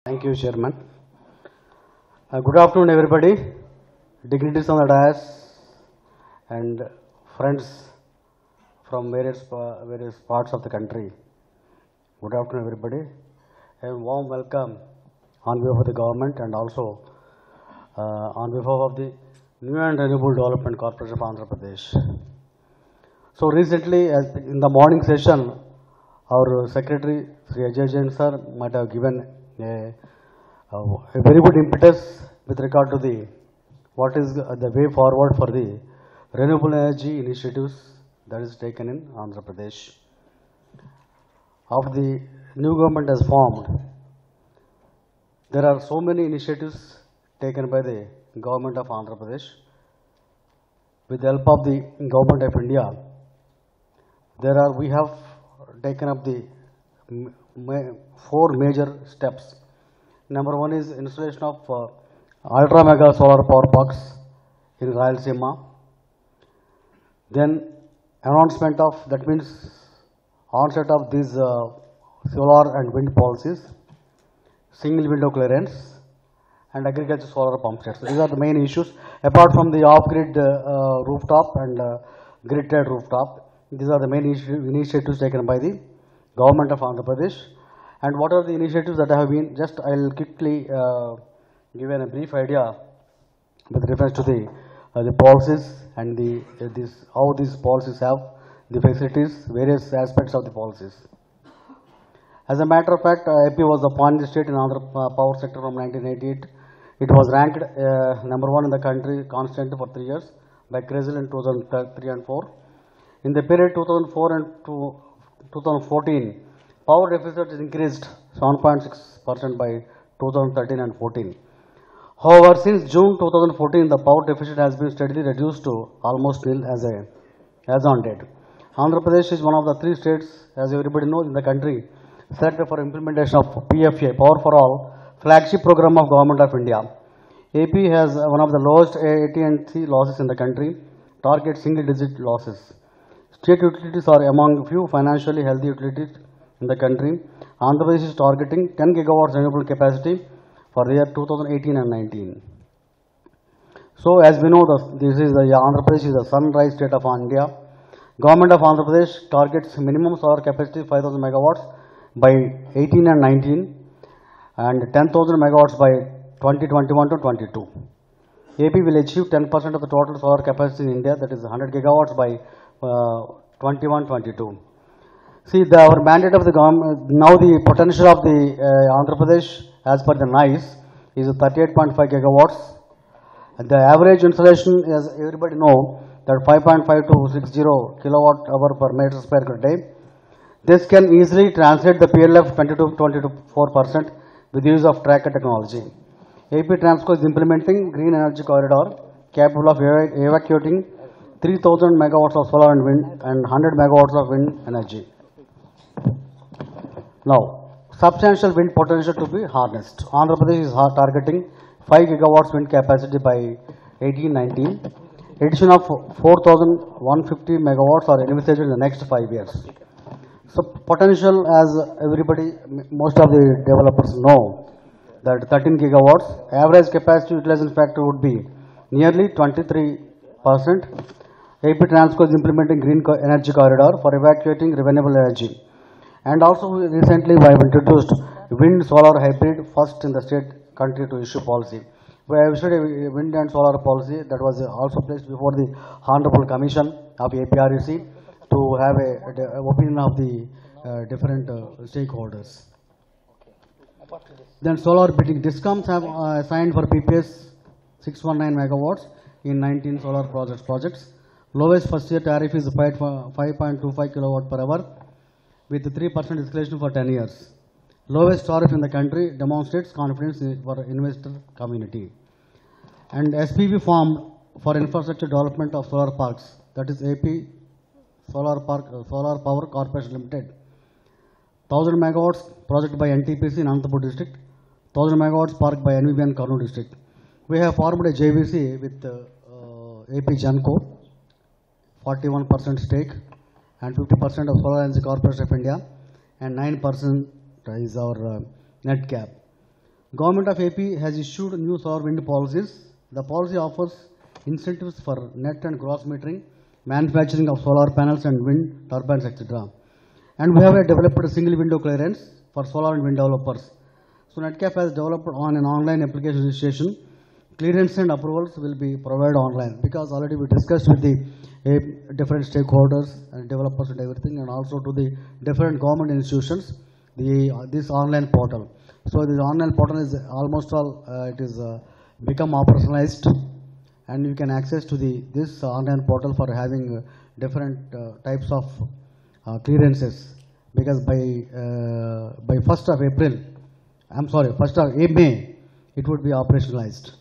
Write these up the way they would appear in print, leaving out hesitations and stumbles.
Thank you, Chairman. Good afternoon, everybody. Dignitaries on the dais and friends from various parts of the country. Good afternoon, everybody. A warm welcome on behalf of the government and also on behalf of the New and Renewable Development Corporation of Andhra Pradesh. So recently, in the morning session, our Secretary, Sri Ajay Jain sir, might have given a very good impetus with regard to what is the way forward for the renewable energy initiatives that is taken in Andhra Pradesh. After the new government has formed, there are so many initiatives taken by the government of Andhra Pradesh. With the help of the government of India, we have taken up the four major steps. Number one is installation of ultra mega solar power parks in Rayalaseema. Then announcement of, that means onset of these solar and wind policies, single window clearance, and agriculture solar pump sets. These are the main issues. Apart from the off-grid rooftop and grid-tied rooftop, these are the main initiatives taken by the government of Andhra Pradesh. And what are the initiatives that have been, just I will quickly give a brief idea with reference to the policies and how these policies have the facilities, various aspects of the policies. As a matter of fact, AP was the pioneer state in Andhra power sector from 1988. It was ranked number one in the country constantly for 3 years by CRISIL in 2003 and 4. In the period 2004 and 2014, power deficit is increased 7.6% by 2013 and 14. However, since June 2014, the power deficit has been steadily reduced to almost nil as on date. Andhra Pradesh is one of the 3 states, as everybody knows, in the country selected for implementation of PFA, Power for All, flagship program of Government of India. AP has one of the lowest AT&C losses in the country, target single-digit losses. State utilities are among few financially healthy utilities in the country. Andhra Pradesh is targeting 10 gigawatts renewable capacity for the year 2018 and 19. So, as we know, Andhra Pradesh is the sunrise state of India. Government of Andhra Pradesh targets minimum solar capacity 5,000 megawatts by 18 and 19 and 10,000 megawatts by 2021 to 22. AP will achieve 10% of the total solar capacity in India, that is 100 gigawatts by 21-22. See, our mandate of the government, now the potential of the Andhra Pradesh as per the NICE is 38.5 gigawatts. The average installation, as everybody know, that 5.5 to 60 kilowatt hour per meter square per day. This can easily translate the PLF 20-24% with the use of tracker technology. AP Transco is implementing green energy corridor capable of evacuating 3,000 megawatts of solar and wind and 100 megawatts of wind energy. Now, substantial wind potential to be harnessed. Andhra Pradesh is targeting 5 gigawatts wind capacity by 18-19. Addition of 4,150 megawatts are envisaged in the next 5 years. So, potential, as everybody, most of the developers know, that 13 gigawatts, average capacity utilization factor would be nearly 23%. AP Transco is implementing green energy corridor for evacuating renewable energy. And also recently we have introduced wind solar hybrid, first in the state country to issue policy. We have issued a wind and solar policy that was also placed before the Honorable Commission of APREC to have an opinion of the different stakeholders. Then solar bidding. Discoms have signed for PPS 619 megawatts in 19 solar projects. Lowest first year tariff is 5.25 kilowatt per hour with 3% escalation for 10 years. Lowest tariff in the country demonstrates confidence for investor community. And SPV formed for infrastructure development of solar parks, that is AP Solar Power Corporation Limited. 1000 megawatts project by NTPC in Anantapur district, 1000 megawatts park by NVBN Kurnool district. We have formed a JVC with AP Genco, 41% stake and 50% of Solar Energy Corporation of India and 9% is our net cap. Government of AP has issued new solar wind policies. The policy offers incentives for net and gross metering, manufacturing of solar panels and wind turbines, etc. And we have developed a single window clearance for solar and wind developers. So NetCap has developed on an online application registration. Clearance and approvals will be provided online, because already we discussed with the different stakeholders and developers and everything, and also to the different government institutions, this online portal. So this online portal is almost all it is become operationalized, and you can access to this online portal for having different types of clearances, because by 1st of April, I'm sorry, 1st of May, it would be operationalized.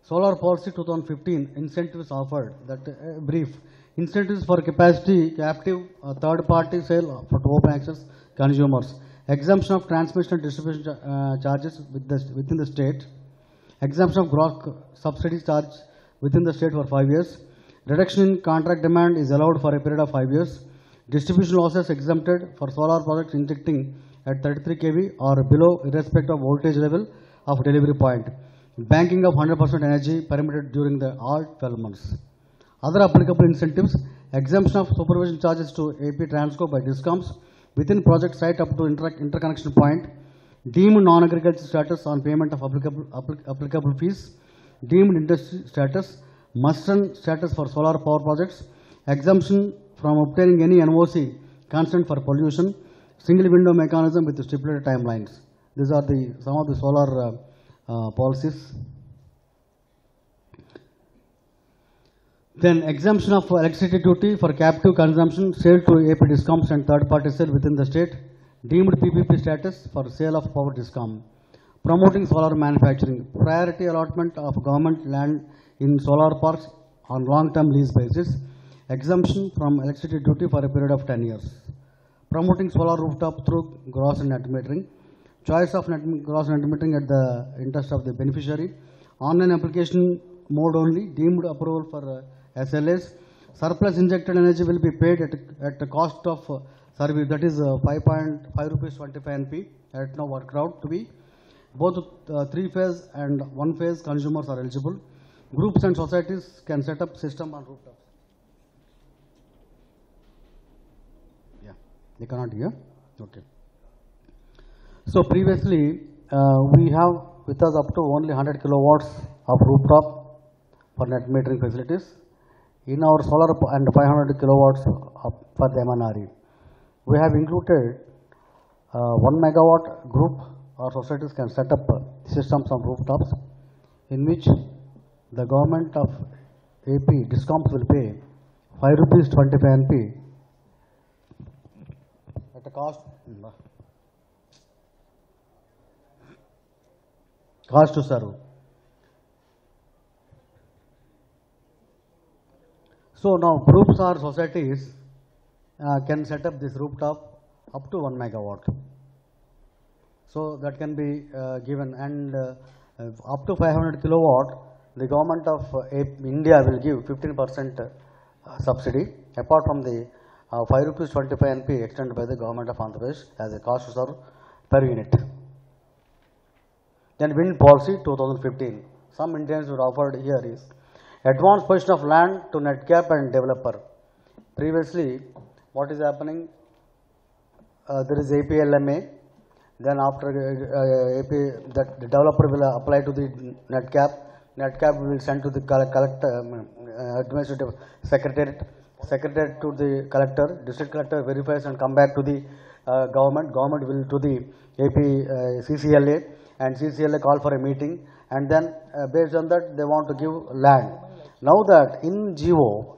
Solar Policy 2015 incentives offered. That brief incentives for capacity captive third-party sale for open access consumers. Exemption of transmission and distribution charges within the state. Exemption of gross subsidy charge within the state for 5 years. Reduction in contract demand is allowed for a period of 5 years. Distribution losses exempted for solar projects injecting at 33 kV or below, irrespective of voltage level of delivery point. Banking of 100% energy permitted during all 12 months. Other applicable incentives: exemption of supervision charges to AP Transco by DISCOMs within project site up to interconnection point. Deemed non-agricultural status on payment of applicable fees. Deemed industry status, must-run status for solar power projects. Exemption from obtaining any NOC consent for pollution. Single window mechanism with stipulated timelines. These are some of the solar policies. Then exemption of electricity duty for captive consumption, sale to AP DISCOMs and third-party sale within the state. Deemed PPP status for sale of power DISCOM. Promoting solar manufacturing. Priority allotment of government land in solar parks on long-term lease basis. Exemption from electricity duty for a period of 10 years. Promoting solar rooftop through gross and net metering. Choice of gross net metering at the interest of the beneficiary. Online application mode only. Deemed approval for SLAs. Surplus injected energy will be paid at the cost of service, that is 5.5 rupees 25 NP at now worked out to be. Both 3-phase and 1-phase consumers are eligible. Groups and societies can set up system on rooftops. Yeah, they cannot hear. Okay. So previously, we have with us up to only 100 kilowatts of rooftop for net metering facilities. In our solar and 500 kilowatts for the MNRE. We have included 1 megawatt group or societies can set up systems on rooftops, in which the government of AP DISCOMs will pay 5 rupees 25 NP at a cost to serve. So now groups or societies can set up this rooftop up to 1 megawatt. So that can be given, and up to 500 kilowatt, the government of India will give 15% subsidy, apart from the 5 rupees 25 NP extended by the government of Andhra Pradesh as a cost to serve per unit. Then wind policy 2015. Some Indians were offered here is advance possession of land to NetCap and developer. Previously, what is happening? There is APLMA. Then after AP, that the developer will apply to the NetCap. NetCap will send to the collector, administrative secretariat to the collector. District collector verifies and come back to the government. Government will to the AP CCLA, and CCLA call for a meeting, and then based on that they want to give land. Now that in GO,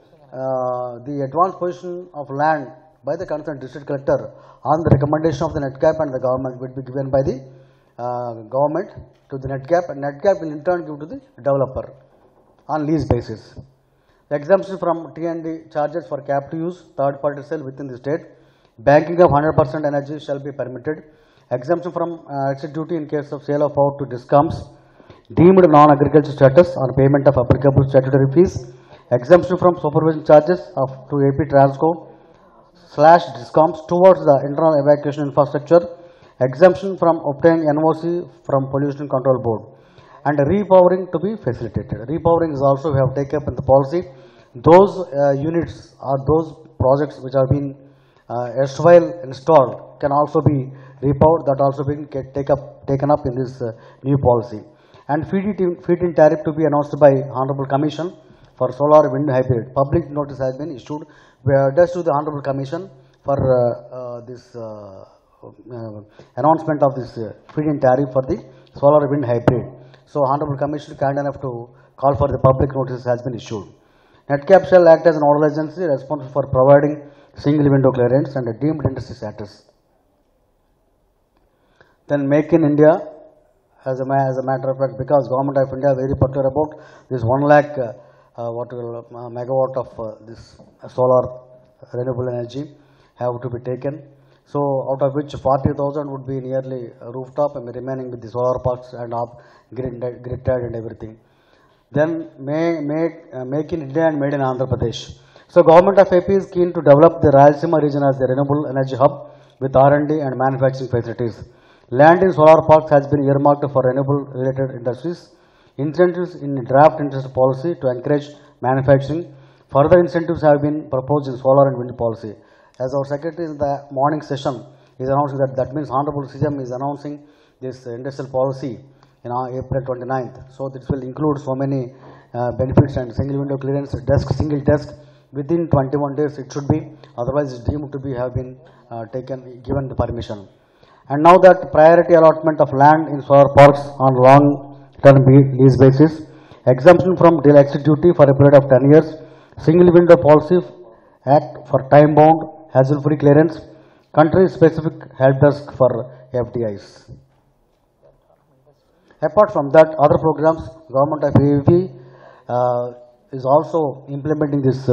the advance position of land by the concerned district collector on the recommendation of the NetCap and the government will be given by the government to the NetCap, and NetCap will in turn give to the developer on lease basis. The exemption from T&D charges for captive use, third party sale within the state. Banking of 100% energy shall be permitted. Exemption from exit duty in case of sale of power to DISCOMs. Deemed non-agricultural status on payment of applicable statutory fees. Exemption from supervision charges of to AP Transco / DISCOMs towards the internal evacuation infrastructure. exemption from obtaining NOC from Pollution Control Board, and repowering to be facilitated. Repowering is also we have taken up in the policy. Those units or those projects which have been erstwhile installed can also be repowered. That also being taken up in this new policy. And feed-in tariff to be announced by Honorable Commission for solar wind hybrid. Public notice has been issued. We are addressed to the Honorable Commission for this announcement of this feed-in tariff for the solar wind hybrid. So, Honorable Commission kind enough to call for the public notice has been issued. NETCAP shall act as an nodal agency responsible for providing single window clearance and a deemed industry status. Then Make in India, as a matter of fact, because Government of India very particular about this 1 lakh megawatt of this solar renewable energy have to be taken. So out of which 40,000 would be nearly rooftop and remaining with the solar parks and grid tied and everything. Then Make in India and Made in Andhra Pradesh. So Government of AP is keen to develop the Rayalaseema region as a renewable energy hub with R&D and manufacturing facilities. Land in solar parks has been earmarked for renewable related industries. Incentives in draft interest policy to encourage manufacturing. Further incentives have been proposed in solar and wind policy. As our secretary in the morning session is announcing that means Honorable CM is announcing this industrial policy in April 29th. So this will include so many benefits and single window clearance, single desk within 21 days it should be, otherwise it's deemed to be have been given the permission. And now that priority allotment of land in solar parks on long-term lease basis, exemption from exit duty for a period of 10 years, single window policy act for time-bound hassle-free clearance, country-specific help desk for FDIs. Apart from that, other programs, Government of AV is also implementing this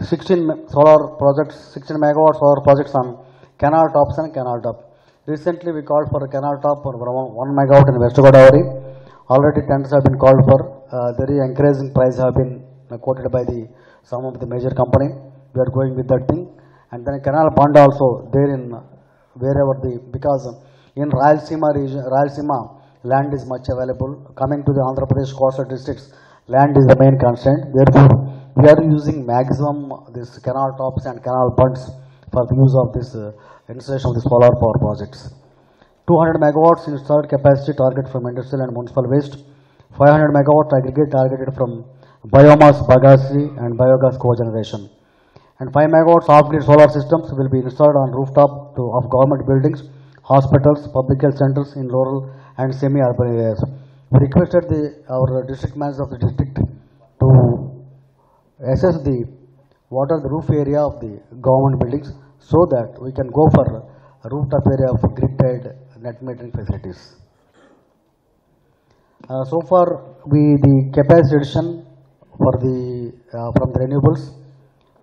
16 solar projects, 16 megawatt solar projects on canal tops and canal top. Recently, we called for a canal top for 1 megawatt in West Godavari. Already tenders have been called for. Very encouraging price have been quoted by some of the major company. We are going with that thing. And then canal bond also there in because in Rayalaseema region, Rayalaseema land is much available. Coming to the Andhra Pradesh coastal districts, land is the main constraint. Therefore, we are using maximum this canal tops and canal bunds for the use of this installation of the solar power projects. 200 megawatts installed capacity target from industrial and municipal waste. 500 megawatt aggregate targeted from biomass, bagasse and biogas cogeneration. And 5 megawatts off-grid solar systems will be installed on rooftop of government buildings, hospitals, public health centers in rural and semi-urban areas. We requested our district manager of the district to assess what are the roof area of the government buildings so that we can go for a rooftop area of grid-tied net metering facilities. So far, the capacity addition for from the renewables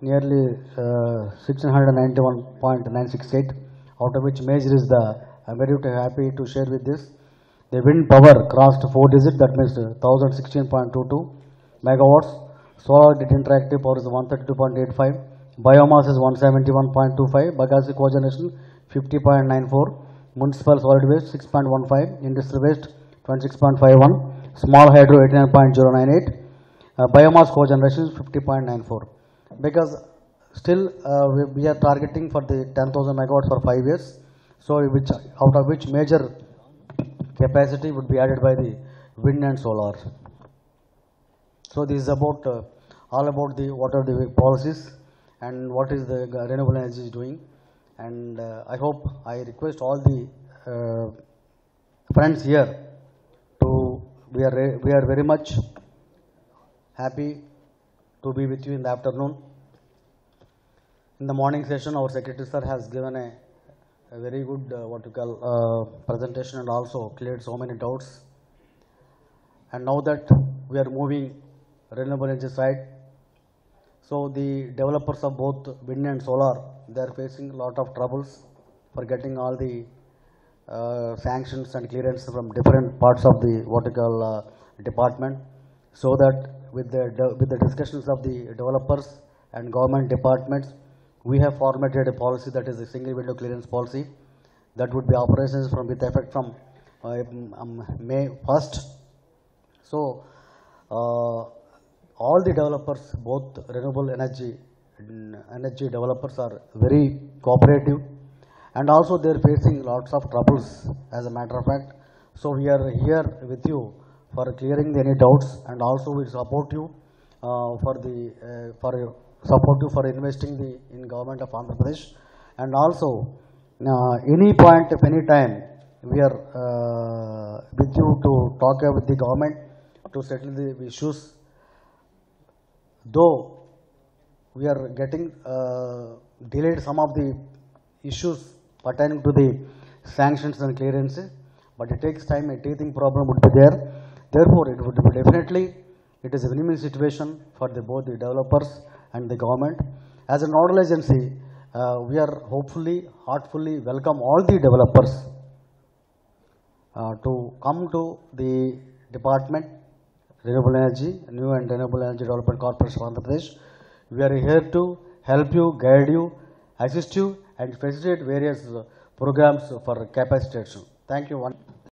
nearly 1691.968, out of which major is I'm very happy to share with this. The wind power crossed 4 digits, that means 1016.22 megawatts. Solar grid interactive power is 132.85. Biomass is 171.25. Bagasse cogeneration 50.94. Municipal solid waste 6.15. Industrial waste 26.51. Small hydro 89.098. Biomass cogeneration 50.94. Because still we are targeting for the 10,000 megawatts for 5 years. So out of which major capacity would be added by the wind and solar. So this is about all about what are the policies and what is the renewable energy is doing. And I request all the friends here we are very much happy to be with you in the afternoon. In the morning session, our secretary sir has given a very good presentation and also cleared so many doubts. And now that we are moving renewable energy side, so the developers of both wind and solar, they are facing a lot of troubles for getting all the sanctions and clearance from different parts of the department, so that with the discussions of the developers and government departments, we have formulated a policy that is a single window clearance policy. that would be operations from with effect from May 1st. So all the developers, both renewable energy developers are very cooperative, and also they are facing lots of troubles as a matter of fact. So we are here with you for clearing any doubts, and also we support you for investing in government of Andhra Pradesh, and also any point of any time we are with you to talk with the government to settle the issues. Though we are getting delayed some of the issues pertaining to the sanctions and clearances, but it takes time. A teething problem would be there. Therefore, it would be definitely, it is a win-win situation for both the developers and the government. As a nodal agency, we are heartfully welcome all the developers to come to the department, Renewable Energy, New and Renewable Energy Development Corporation of Andhra Pradesh. We are here to help you, guide you, assist you, and facilitate various programs for capacitation. Thank you.